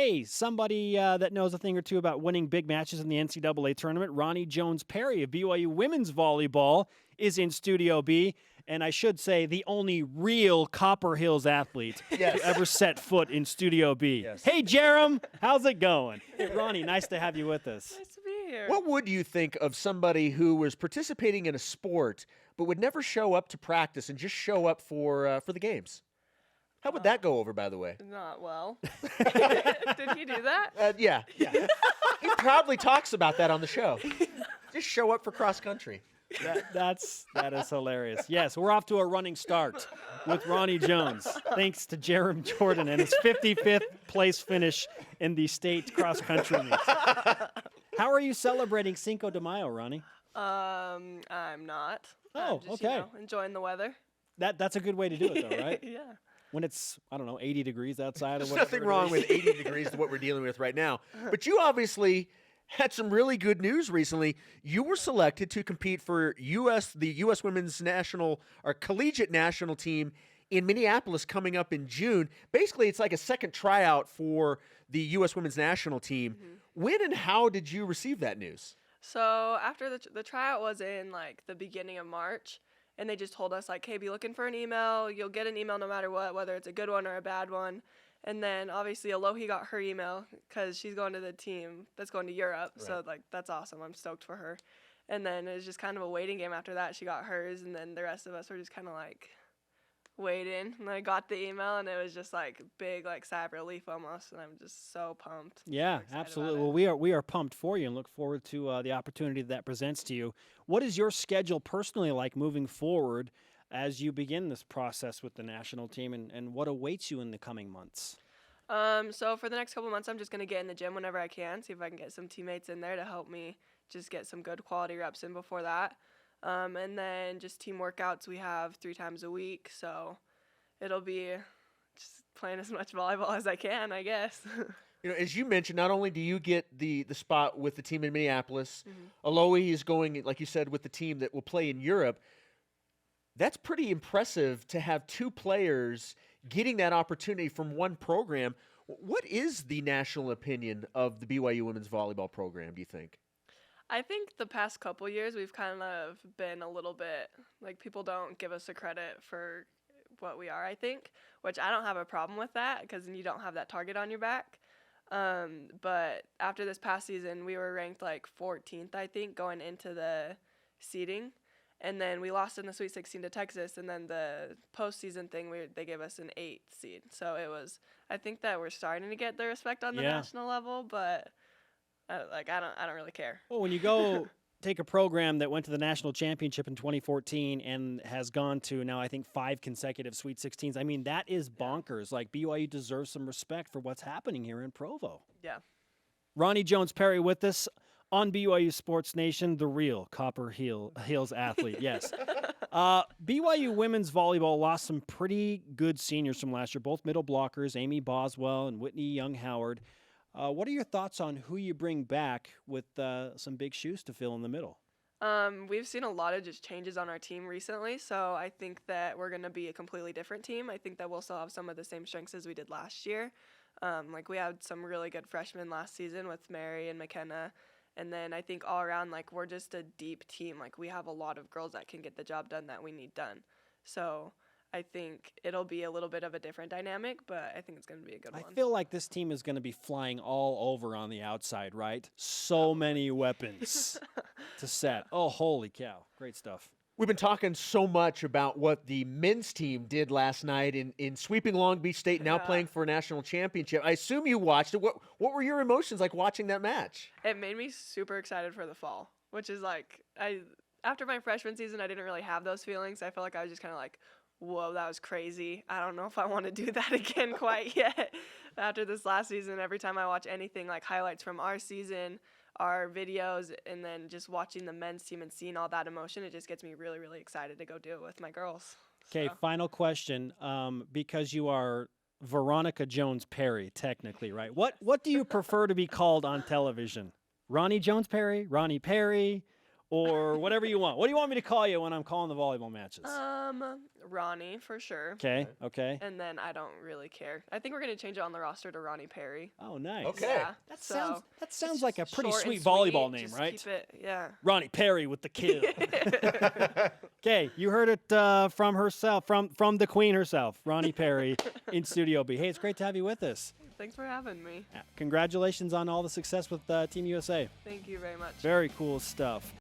Hey, somebody that knows a thing or two about winning big matches in the NCAA tournament, Ronnie Jones-Perry of BYU women's volleyball is in Studio B. And I should say, the only real Copper Hills athlete to ever set foot in Studio B. Yes. Hey, Jerem, how's it going? Hey, Ronnie, nice to have you with us. Nice to be here. What would you think of somebody who was participating in a sport but would never show up to practice and just show up for the games? How would that go over, by the way? Not well. Did he do that? Yeah. He proudly talks about that on the show. Just show up for cross country. That is hilarious. Yes, we're off to a running start with Ronnie Jones, thanks to Jerem Jordan and his 55th place finish in the state cross country meet. How are you celebrating Cinco de Mayo, Ronnie? I'm not. Oh, I'm just, okay. Enjoying the weather. That's a good way to do it, though, right? Yeah. When it's, 80 degrees outside or There's whatever. nothing it wrong is. with 80 degrees to what we're dealing with right now. But you obviously had some really good news recently. You were selected to compete for the U.S. women's national or collegiate national team in Minneapolis coming up in June. Basically, it's like a second tryout for the U.S. women's national team. When and how did you receive that news? So after the tryout was in like the beginning of March, and they just told us like, hey, be looking for an email. You'll get an email no matter what, whether it's a good one or a bad one. And then obviously Alohi got her email because she's going to the team that's going to Europe. Right. So like that's awesome. I'm stoked for her. And then it was just kind of a waiting game after that. She got hers, and then the rest of us were just kind of like waiting. And I got the email, and it was just like big like sigh of relief almost. And I'm just so pumped. Yeah, excited absolutely. about Well, we are pumped for you and look forward to the opportunity that presents to you. What is your schedule personally like moving forward as you begin this process with the national team, and what awaits you in the coming months? So for the next couple months, I'm just going to get in the gym whenever I can, see if I can get some teammates in there to help me just get some good quality reps in before that. And then just team workouts we have 3 times a week, so it'll be just playing as much volleyball as I can, I guess. You know, as you mentioned, not only do you get the spot with the team in Minneapolis, Alohi is going, like you said, with the team that will play in Europe. That's pretty impressive to have 2 players getting that opportunity from one program. What is the national opinion of the BYU women's volleyball program, do you think? I think the past couple years we've kind of been a little bit, like people don't give us the credit for what we are, I think, which I don't have a problem with that because then you don't have that target on your back. But after this past season, we were ranked like 14th, I think, going into the seeding. And then we lost in the Sweet 16 to Texas, and then the postseason thing, they gave us an 8th seed. So it was, I think that we're starting to get the respect on the national level, but I don't really care. Well, when you go take a program that went to the national championship in 2014 and has gone to now, I think, 5 consecutive Sweet 16s, I mean, that is bonkers. Like, BYU deserves some respect for what's happening here in Provo. Yeah. Ronnie Jones-Perry with us on BYU Sports Nation, the real Copper Hills athlete, yes. BYU women's volleyball lost some pretty good seniors from last year, both middle blockers, Amy Boswell and Whitney Young-Howard. What are your thoughts on who you bring back with some big shoes to fill in the middle? We've seen a lot of just changes on our team recently, so I think that we're going to be a completely different team. I think that we'll still have some of the same strengths as we did last year. Like we had some really good freshmen last season with Mary and McKenna. And then I think all around, like, we're just a deep team. Like, we have a lot of girls that can get the job done that we need done. So I think it'll be a little bit of a different dynamic, but I think it's going to be a good one. I feel like this team is going to be flying all over on the outside, right? So many weapons to set. Oh, holy cow. Great stuff. We've been talking so much about what the men's team did last night in sweeping Long Beach State, now playing for a national championship. I assume you watched it. What were your emotions like watching that match? It made me super excited for the fall, which is like, after my freshman season, I didn't really have those feelings. I felt like I was just kind of like, whoa, that was crazy. I don't know if I want to do that again quite yet. After this last season, every time I watch anything like highlights from our season, our videos, and then just watching the men's team and seeing all that emotion, it just gets me really, really excited to go do it with my girls. Okay, So. final question. Because you are Veronica Jones-Perry, technically, right? What do you prefer to be called on television? Ronnie Jones-Perry, Ronnie Perry, or whatever you want. What do you want me to call you when I'm calling the volleyball matches? Ronnie for sure. Okay. And then I don't really care. I think we're gonna change it on the roster to Ronnie Perry. Oh, nice. Okay. Yeah. That sounds like a pretty short and sweet volleyball sweet, name, just right? Keep it, yeah. Ronnie Perry with the kill. Okay, you heard it from herself, from the queen herself, Ronnie Perry in Studio B. Hey, it's great to have you with us. Thanks for having me. Congratulations on all the success with Team USA. Thank you very much. Very cool stuff.